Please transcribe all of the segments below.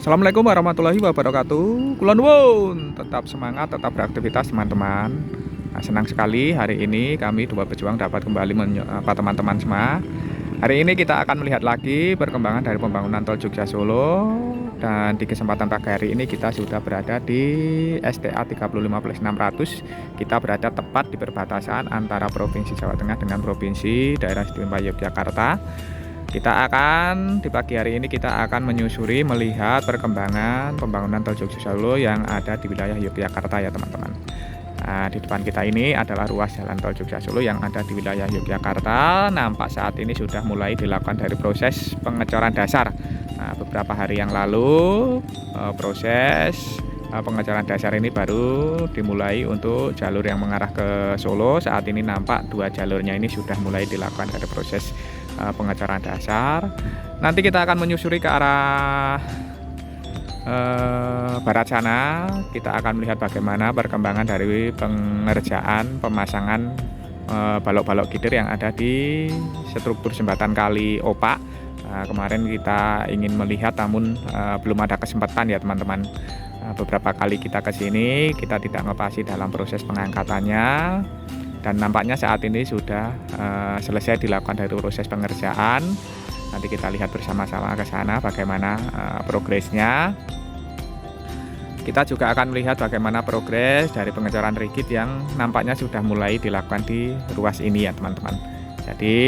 Assalamualaikum warahmatullahi wabarakatuh. Kula nuwun, tetap semangat, tetap beraktivitas teman-teman. Nah, senang sekali hari ini kami dua pejuang dapat kembali menyapa teman-teman semua. Hari ini kita akan melihat lagi perkembangan dari pembangunan Tol Jogja Solo. Dan di kesempatan pagi hari ini kita sudah berada di STA 35+600. Kita berada tepat di perbatasan antara Provinsi Jawa Tengah dengan Provinsi Daerah Istimewa Yogyakarta. Kita akan di pagi hari ini kita akan menyusuri melihat perkembangan pembangunan Tol Jogja Solo yang ada di wilayah Yogyakarta ya teman-teman. Nah, di depan kita ini adalah ruas jalan Tol Jogja Solo yang ada di wilayah Yogyakarta. Nampak saat ini sudah mulai dilakukan dari proses pengecoran dasar. Nah, beberapa hari yang lalu proses pengecoran dasar ini baru dimulai untuk jalur yang mengarah ke Solo. Saat ini nampak dua jalurnya ini sudah mulai dilakukan dari proses pengecoran dasar. Nanti kita akan menyusuri ke arah barat sana. Kita akan melihat bagaimana perkembangan dari pengerjaan pemasangan balok-balok gider yang ada di struktur jembatan Kali Opak. Kemarin kita ingin melihat namun belum ada kesempatan ya teman-teman. Beberapa kali kita ke sini kita tidak ngepasi dalam proses pengangkatannya. Dan nampaknya saat ini sudah selesai dilakukan dari proses pengerjaan. Nanti kita lihat bersama-sama ke sana bagaimana progresnya. Kita juga akan melihat bagaimana progres dari pengecoran rigid yang nampaknya sudah mulai dilakukan di ruas ini ya teman-teman. Jadi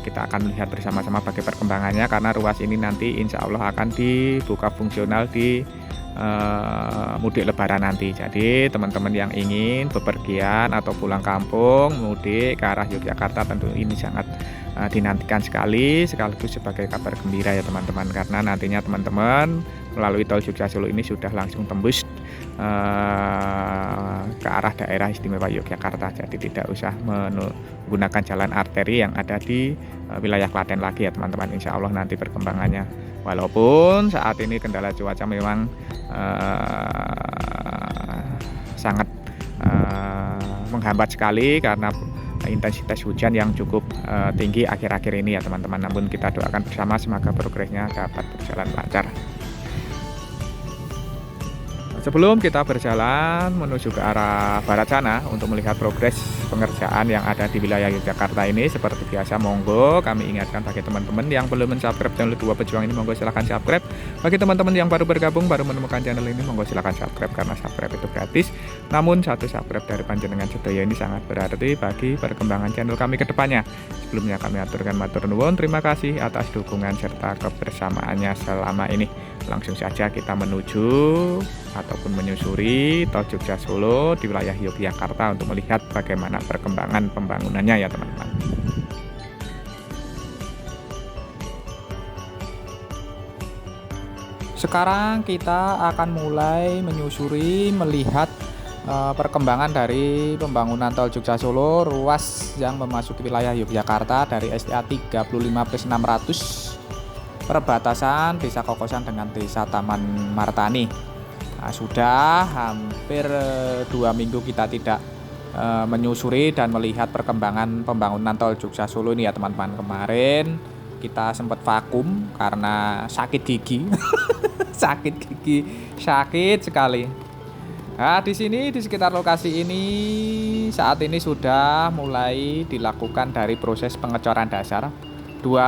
kita akan melihat bersama-sama bagaimana perkembangannya karena ruas ini nanti insya Allah akan dibuka fungsional di mudik lebaran nanti. Jadi teman-teman yang ingin bepergian atau pulang kampung mudik ke arah Yogyakarta tentu ini sangat dinantikan sekali, sekaligus sebagai kabar gembira ya teman-teman, karena nantinya teman-teman melalui Tol Jogja Solo ini sudah langsung tembus ke arah daerah istimewa Yogyakarta. Jadi tidak usah menggunakan jalan arteri yang ada di wilayah Klaten lagi ya teman-teman. Insya Allah nanti perkembangannya, walaupun saat ini kendala cuaca memang sangat menghambat sekali karena intensitas hujan yang cukup tinggi akhir-akhir ini ya teman-teman. Namun kita doakan bersama semoga progresnya dapat berjalan lancar. Sebelum kita berjalan menuju ke arah barat sana untuk melihat progres pengerjaan yang ada di wilayah Yogyakarta ini, seperti biasa monggo kami ingatkan bagi teman-teman yang belum subscribe channel Dua Pejuang ini, monggo silahkan subscribe. Bagi teman-teman yang baru bergabung, baru menemukan channel ini, monggo silahkan subscribe karena subscribe itu gratis. Namun satu subscribe dari panjenengan sedaya ini sangat berarti bagi perkembangan channel kami ke depannya. Sebelumnya kami aturkan matur nuwun, terima kasih atas dukungan serta kebersamaannya selama ini. Langsung saja kita menuju ataupun menyusuri Tol Jogja Solo di wilayah Yogyakarta untuk melihat bagaimana perkembangan pembangunannya ya teman-teman. Sekarang kita akan mulai menyusuri melihat perkembangan dari pembangunan Tol Jogja Solo ruas yang memasuki wilayah Yogyakarta dari STA 35+600 perbatasan Desa Kokosan dengan Desa Taman Martani. Nah, sudah hampir 2 minggu kita tidak menyusuri dan melihat perkembangan pembangunan Tol Jogja Solo ini ya teman-teman. Kemarin kita sempat vakum karena sakit gigi. sakit sekali. Nah, di sini di sekitar lokasi ini saat ini sudah mulai dilakukan dari proses pengecoran dasar. Dua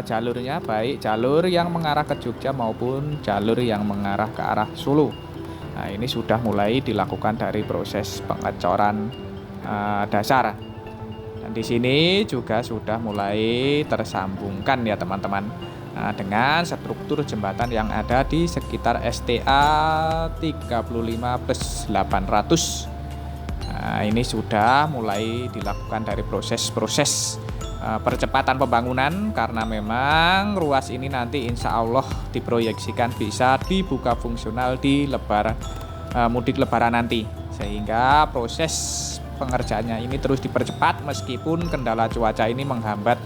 jalurnya, baik jalur yang mengarah ke Jogja maupun jalur yang mengarah ke arah Solo. Nah, ini sudah mulai dilakukan dari proses pengecoran dasar. Dan di sini juga sudah mulai tersambungkan ya teman-teman dengan struktur jembatan yang ada di sekitar STA 35+800. Nah, ini sudah mulai dilakukan dari proses percepatan pembangunan karena memang ruas ini nanti insya Allah diproyeksikan bisa dibuka fungsional di mudik lebaran nanti, sehingga proses pengerjaannya ini terus dipercepat meskipun kendala cuaca ini menghambat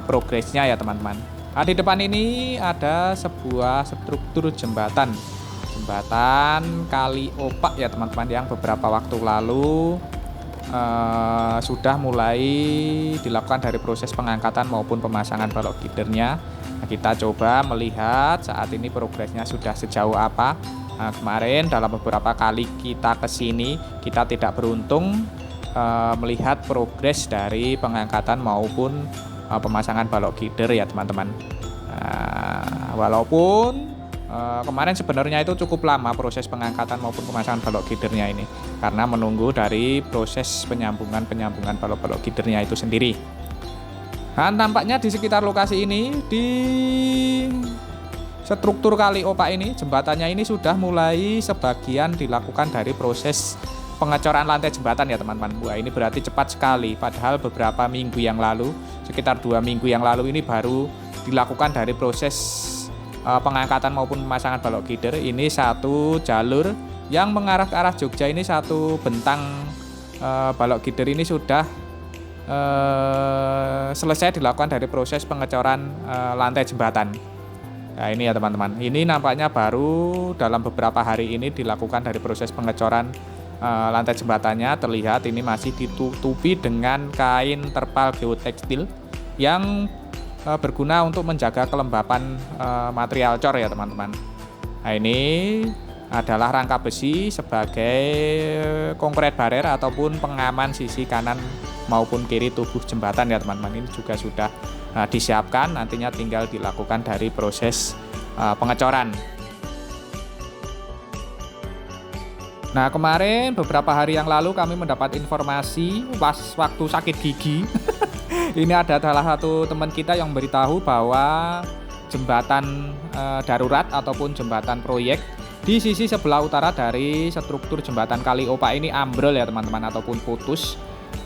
progresnya ya teman-teman. Nah, di depan ini ada sebuah struktur jembatan Kali Opak ya teman-teman, yang beberapa waktu lalu sudah mulai dilakukan dari proses pengangkatan maupun pemasangan balok gidernya. Nah, kita coba melihat saat ini progresnya sudah sejauh apa. Nah, kemarin dalam beberapa kali kita kesini, kita tidak beruntung melihat progres dari pengangkatan maupun pemasangan balok gider ya teman-teman. Walaupun kemarin sebenarnya itu cukup lama proses pengangkatan maupun pemasangan balok gidernya ini, karena menunggu dari proses penyambungan balok-balok gidernya itu sendiri. Nah, tampaknya di sekitar lokasi ini, di struktur kali opak ini, jembatannya ini sudah mulai sebagian dilakukan dari proses pengecoran lantai jembatan ya teman-teman. Wah, ini berarti cepat sekali, padahal beberapa minggu yang lalu, sekitar 2 minggu yang lalu ini baru dilakukan dari proses pengangkatan maupun pemasangan balok gider. Ini satu jalur yang mengarah ke arah Jogja, ini satu bentang balok gider ini sudah selesai dilakukan dari proses pengecoran lantai jembatan. Nah, ini ya teman-teman, ini nampaknya baru dalam beberapa hari ini dilakukan dari proses pengecoran lantai jembatannya. Terlihat ini masih ditutupi dengan kain terpal geotekstil yang berguna untuk menjaga kelembapan material cor ya teman-teman. Nah, ini adalah rangka besi sebagai konkret barrier ataupun pengaman sisi kanan maupun kiri tubuh jembatan ya teman-teman. Ini juga sudah disiapkan, nantinya tinggal dilakukan dari proses pengecoran. Nah, kemarin beberapa hari yang lalu kami mendapat informasi waktu sakit gigi. Ini ada salah satu teman kita yang memberitahu bahwa jembatan darurat ataupun jembatan proyek di sisi sebelah utara dari struktur jembatan kali opak ini ambrol ya teman-teman, ataupun putus.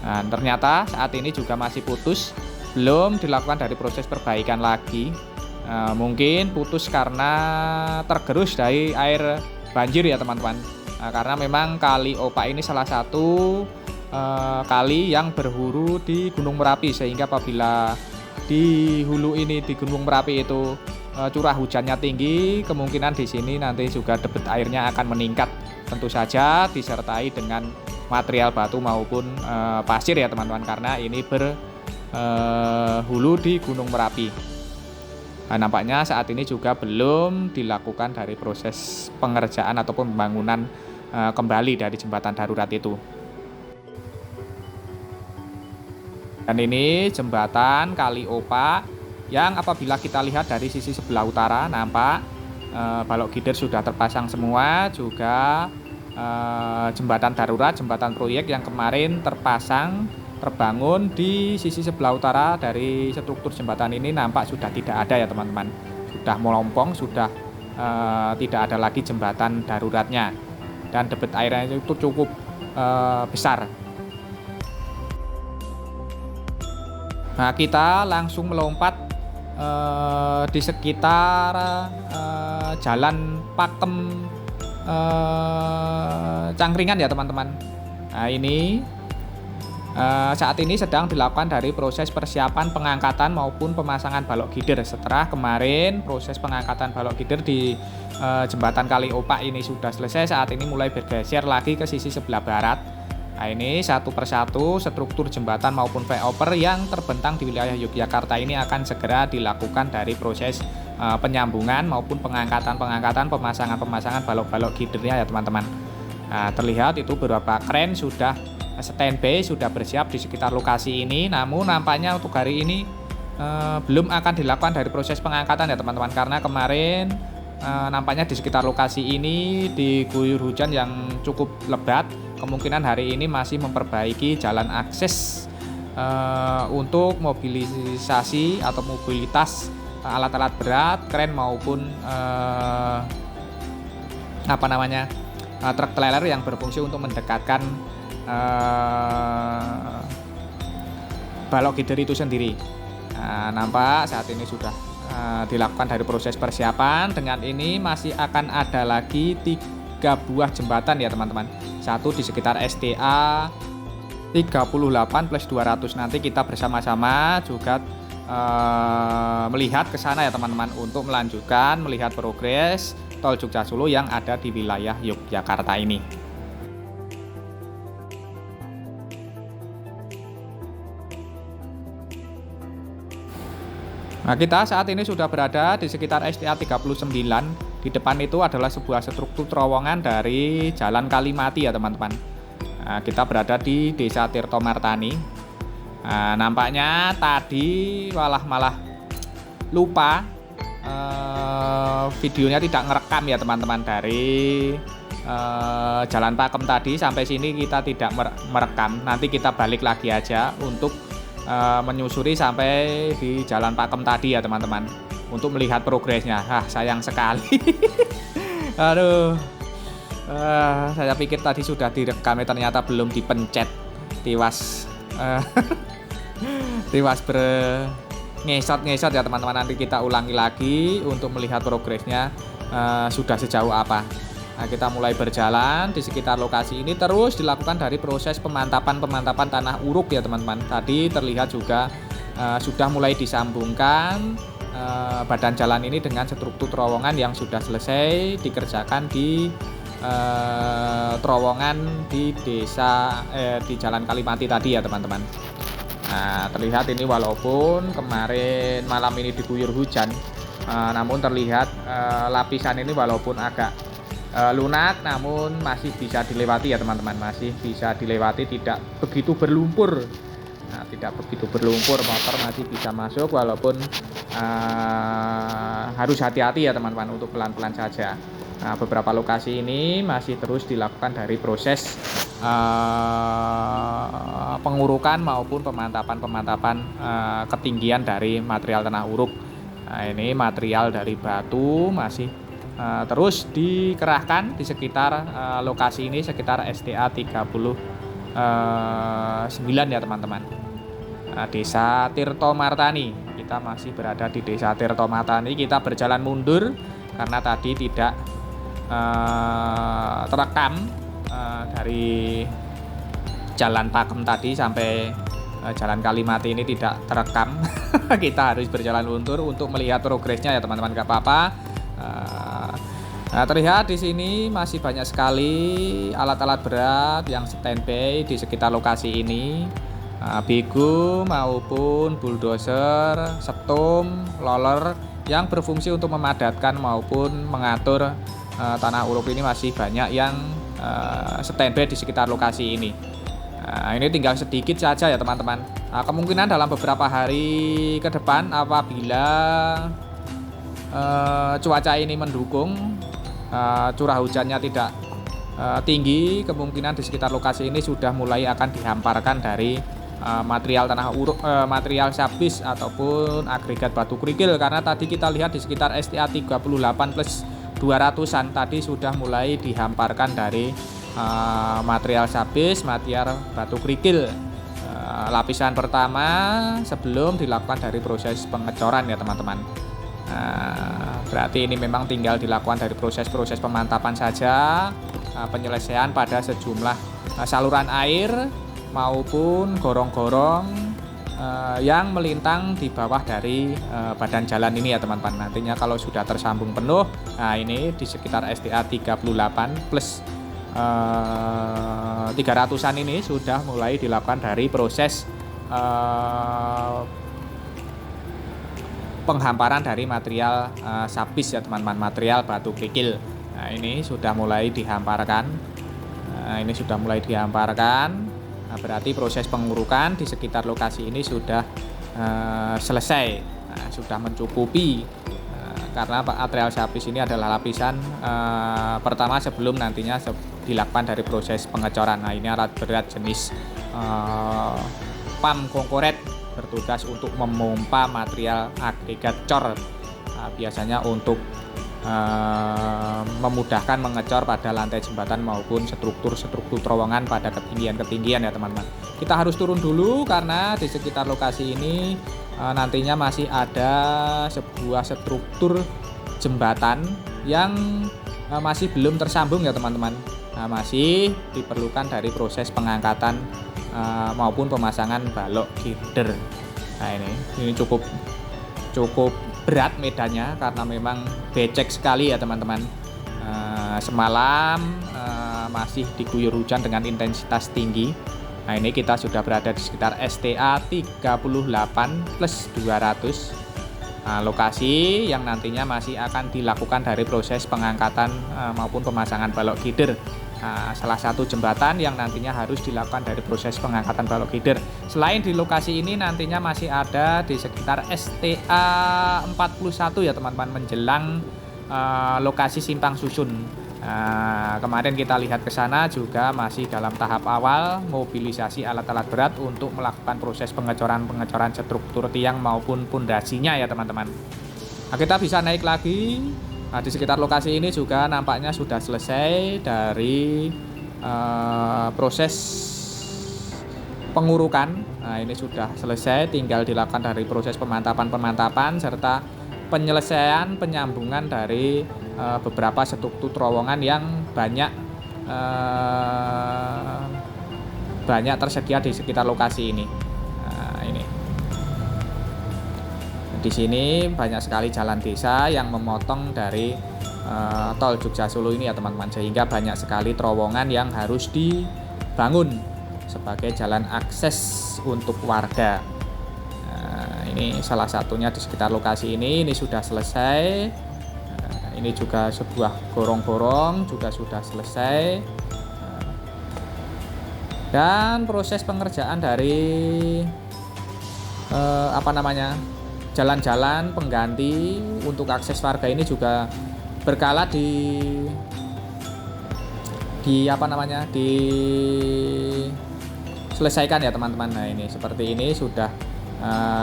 Nah, ternyata saat ini juga masih putus, belum dilakukan dari proses perbaikan lagi. Mungkin putus karena tergerus dari air banjir ya teman-teman. Karena memang kali opak ini salah satu kali yang berhulu di Gunung Merapi, sehingga apabila di hulu ini di Gunung Merapi itu curah hujannya tinggi, kemungkinan di sini nanti juga debit airnya akan meningkat, tentu saja disertai dengan material batu maupun pasir ya teman-teman, karena ini berhulu di Gunung Merapi. Nah, nampaknya saat ini juga belum dilakukan dari proses pengerjaan ataupun pembangunan kembali dari jembatan darurat itu. Dan ini jembatan kali opak yang apabila kita lihat dari sisi sebelah utara, nampak balok gider sudah terpasang semua, juga jembatan darurat, jembatan proyek yang kemarin terbangun di sisi sebelah utara dari struktur jembatan ini nampak sudah tidak ada ya teman-teman. Sudah melompong, sudah tidak ada lagi jembatan daruratnya, dan debit airnya itu cukup besar. Nah, kita langsung melompat di sekitar jalan Pakem Cangkringan ya teman-teman. Nah, ini saat ini sedang dilakukan dari proses persiapan pengangkatan maupun pemasangan balok gider. Setelah kemarin proses pengangkatan balok gider di jembatan kali opak ini sudah selesai, saat ini mulai bergeser lagi ke sisi sebelah barat. Nah, ini satu persatu struktur jembatan maupun flyover yang terbentang di wilayah Yogyakarta ini akan segera dilakukan dari proses penyambungan maupun pemasangan balok-balok gidernya ya teman-teman. Nah, terlihat itu beberapa kren sudah standby, sudah bersiap di sekitar lokasi ini. Namun nampaknya untuk hari ini belum akan dilakukan dari proses pengangkatan ya teman-teman, karena kemarin nampaknya di sekitar lokasi ini diguyur hujan yang cukup lebat. Kemungkinan hari ini masih memperbaiki jalan akses untuk mobilisasi atau mobilitas alat-alat berat, kren maupun truk trailer yang berfungsi untuk mendekatkan balok gider itu sendiri. Nah, nampak saat ini sudah dilakukan dari proses persiapan. Dengan ini masih akan ada lagi 3 buah jembatan ya teman-teman. Satu di sekitar STA 38+200. Nanti kita bersama-sama juga melihat ke sana ya teman-teman, untuk melanjutkan melihat progres tol Jogja Solo yang ada di wilayah Yogyakarta ini. Nah, kita saat ini sudah berada di sekitar STA 39. Di depan itu adalah sebuah struktur terowongan dari Jalan Kalimati ya teman-teman. Nah, kita berada di Desa Tirto Martani. Nah, nampaknya tadi malah lupa, videonya tidak ngerekam ya teman-teman. Dari Jalan Pakem tadi sampai sini kita tidak merekam. Nanti kita balik lagi aja untuk menyusuri sampai di Jalan Pakem tadi ya teman-teman, untuk melihat progresnya. Sayang sekali. Aduh, saya pikir tadi sudah direkam, ternyata belum dipencet. Tiwas tiwas ngesot ya teman-teman. Nanti kita ulangi lagi untuk melihat progresnya sudah sejauh apa. Nah, kita mulai berjalan di sekitar lokasi ini, terus dilakukan dari proses pemantapan tanah uruk ya teman-teman. Tadi terlihat juga sudah mulai disambungkan badan jalan ini dengan struktur terowongan yang sudah selesai dikerjakan di terowongan di desa di Jalan Kalimati tadi ya teman-teman. Nah, terlihat ini walaupun kemarin malam ini diguyur hujan, namun terlihat lapisan ini walaupun agak lunak, namun masih bisa dilewati ya teman-teman, masih bisa dilewati, tidak begitu berlumpur. Nah, tidak begitu berlumpur, motor masih bisa masuk, walaupun harus hati-hati ya teman-teman, untuk pelan-pelan saja. Nah, beberapa lokasi ini masih terus dilakukan dari proses pengurukan maupun pemantapan ketinggian dari material tanah uruk. Nah, ini material dari batu masih terus dikerahkan di sekitar lokasi ini, sekitar STA 39 ya teman-teman. Desa Tirto Martani, kita masih berada di Desa Tirto Martani. Kita berjalan mundur karena tadi tidak terekam dari Jalan Pakem tadi sampai Jalan Kalimati ini tidak terekam. Kita harus berjalan mundur untuk melihat progresnya ya teman-teman, gak apa-apa. Nah, terlihat di sini masih banyak sekali alat-alat berat yang standby di sekitar lokasi ini, bego maupun bulldozer, setum, loler yang berfungsi untuk memadatkan maupun mengatur tanah uruk ini. Masih banyak yang standby di sekitar lokasi ini. Nah, ini tinggal sedikit saja ya teman-teman. Nah, kemungkinan dalam beberapa hari ke depan apabila cuaca ini mendukung, curah hujannya tidak tinggi, kemungkinan di sekitar lokasi ini sudah mulai akan dihamparkan dari material tanah uruk, material sabis ataupun agregat batu kerikil. Karena tadi kita lihat di sekitar STA 38 plus 200-an tadi sudah mulai dihamparkan dari material sabis, material batu kerikil. Lapisan pertama sebelum dilakukan dari proses pengecoran ya teman-teman. Berarti ini memang tinggal dilakukan dari proses-proses pemantapan saja, penyelesaian pada sejumlah saluran air maupun gorong-gorong yang melintang di bawah dari badan jalan ini ya teman-teman. Nantinya kalau sudah tersambung penuh, nah ini di sekitar STA 38 plus 300-an ini sudah mulai dilakukan dari proses penghamparan dari material sabis ya teman-teman, material batu kerikil. Nah, ini sudah mulai dihamparkan. Nah, berarti proses pengurukan di sekitar lokasi ini sudah selesai. Nah, sudah mencukupi, karena material sabis ini adalah lapisan pertama sebelum nantinya dilakukan dari proses pengecoran. Nah, ini alat berat jenis pam konkret bertugas untuk memompa material agregat cor, biasanya untuk memudahkan mengecor pada lantai jembatan maupun struktur terowongan pada ketinggian ya teman-teman. Kita harus turun dulu karena di sekitar lokasi ini nantinya masih ada sebuah struktur jembatan yang masih belum tersambung ya teman-teman. Nah, masih diperlukan dari proses pengangkatan maupun pemasangan balok girder. Nah, ini cukup berat medannya karena memang becek sekali ya teman-teman. Semalam masih diguyur hujan dengan intensitas tinggi. Nah, ini kita sudah berada di sekitar STA 38 plus 200. lokasi yang nantinya masih akan dilakukan dari proses pengangkatan maupun pemasangan balok gider. Salah satu jembatan yang nantinya harus dilakukan dari proses pengangkatan balok gider. Selain di lokasi ini nantinya masih ada di sekitar STA 41 ya teman-teman, menjelang lokasi Simpang Susun. Kemarin kita lihat ke sana juga masih dalam tahap awal mobilisasi alat-alat berat untuk melakukan proses pengecoran struktur tiang maupun pondasinya ya teman-teman. Kita bisa naik lagi. Di sekitar lokasi ini juga nampaknya sudah selesai dari proses pengurukan. Ini sudah selesai, tinggal dilakukan dari proses pemantapan serta penyelesaian penyambungan dari beberapa struktur terowongan yang banyak tersedia di sekitar lokasi ini. Ini di sini banyak sekali jalan desa yang memotong dari tol Jogja Solo ini ya teman-teman, sehingga banyak sekali terowongan yang harus dibangun sebagai jalan akses untuk warga. Ini salah satunya di sekitar lokasi ini sudah selesai. Ini juga sebuah gorong-gorong juga sudah selesai. Dan proses pengerjaan dari jalan-jalan pengganti untuk akses warga ini juga berkala diselesaikan ya teman-teman. Nah ini seperti ini sudah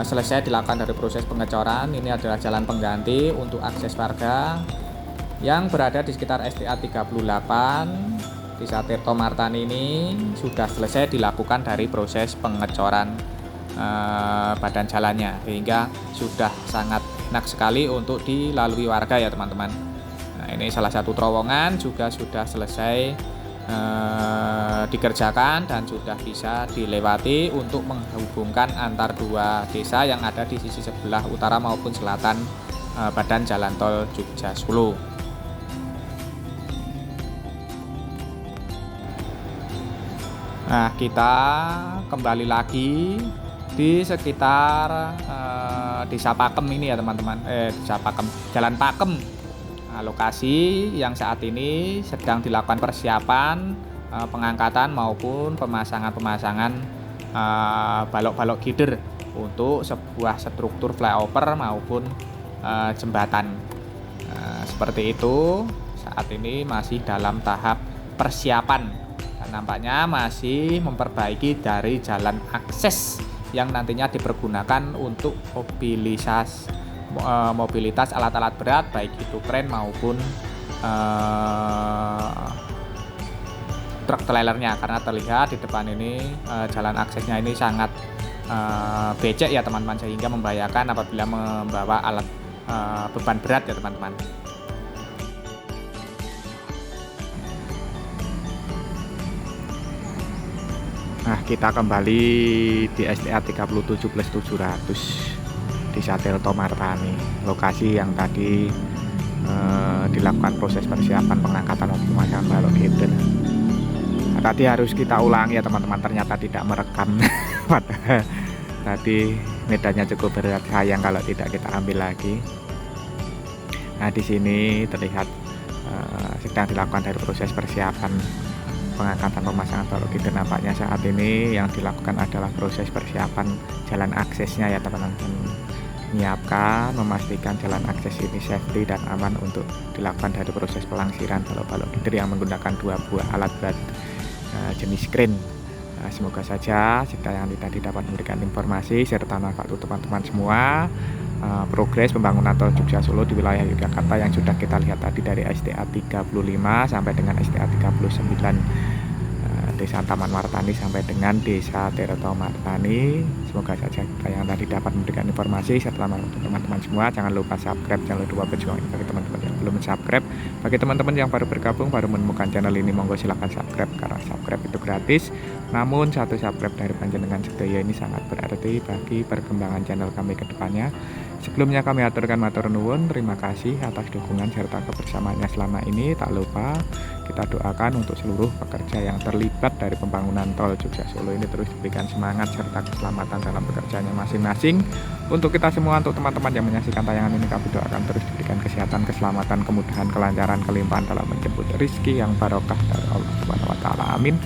selesai dilakukan dari proses pengecoran. Ini adalah jalan pengganti untuk akses warga yang berada di sekitar STA 38 Desa Tirto Martani. Ini sudah selesai dilakukan dari proses pengecoran badan jalannya, sehingga sudah sangat enak sekali untuk dilalui warga ya teman-teman. Nah, ini salah satu terowongan juga sudah selesai dikerjakan dan sudah bisa dilewati untuk menghubungkan antar dua desa yang ada di sisi sebelah utara maupun selatan badan jalan tol Jogja Solo. Nah, kita kembali lagi di sekitar Desa Pakem ini ya teman-teman. Desa Pakem, Jalan Pakem. Nah, lokasi yang saat ini sedang dilakukan persiapan pengangkatan maupun pemasangan balok-balok gider untuk sebuah struktur flyover maupun jembatan. Seperti itu, saat ini masih dalam tahap persiapan. Nampaknya masih memperbaiki dari jalan akses yang nantinya dipergunakan untuk mobilitas alat-alat berat, baik itu kren maupun truk trailernya, karena terlihat di depan ini jalan aksesnya ini sangat becek ya teman-teman, sehingga membahayakan apabila membawa alat beban berat ya teman-teman. Nah, kita kembali di STA 37+700 Desa Tirto Martani, lokasi yang tadi dilakukan proses persiapan pengangkatan maupun pemasangan balok gider. Nah, tadi harus kita ulangi ya teman-teman, ternyata tidak merekam. Tadi medannya cukup berat, sayang kalau tidak kita ambil lagi. Nah, di sini terlihat sedang dilakukan dari proses persiapan pengangkatan pemasangan balok gider. Nampaknya saat ini yang dilakukan adalah proses persiapan jalan aksesnya ya teman-teman, menyiapkan, memastikan jalan akses ini safety dan aman untuk dilakukan dari proses pelangsiran balok-balok gider yang menggunakan 2 buah alat berat jenis crane. Semoga saja cerita yang tadi dapat memberikan informasi serta manfaat untuk teman-teman semua. Progres pembangunan tol Jogja Solo di wilayah Yogyakarta yang sudah kita lihat tadi dari STA 35 sampai dengan STA 39 Desa Taman Martani sampai dengan Desa Tirto Martani. Semoga saja kita yang tadi dapat memberikan informasi serta untuk teman-teman semua. Jangan lupa subscribe, jangan lupa berjuang bagi teman-teman yang belum subscribe. Bagi teman-teman yang baru bergabung, baru menemukan channel ini, monggo silahkan subscribe, karena subscribe itu gratis. Namun satu subscribe dari panjenengan sedaya ini sangat berarti bagi perkembangan channel kami ke depannya. Sebelumnya kami aturkan matur nuwun, terima kasih atas dukungan serta kebersamaannya selama ini. Tak lupa kita doakan untuk seluruh pekerja yang terlibat dari pembangunan tol Jogja Solo ini terus diberikan semangat serta keselamatan dalam pekerjaannya masing-masing Untuk kita semua, untuk teman-teman yang menyaksikan tayangan ini, kami doakan terus diberikan kesehatan, keselamatan, kemudahan, kelancaran, kelimpahan dalam menjemput rezeki yang barokah dari Allah Subhanahu wa taala. Amin.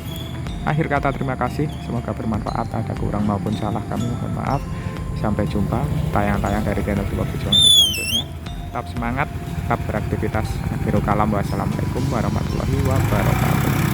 Akhir kata terima kasih, semoga bermanfaat. Ada kurang maupun salah kami mohon maaf. Sampai jumpa tayang-tayang dari channel Dua Pejuang selanjutnya. Tetap semangat, tetap beraktivitas. Akhirul kalam, wassalamualaikum warahmatullahi wabarakatuh.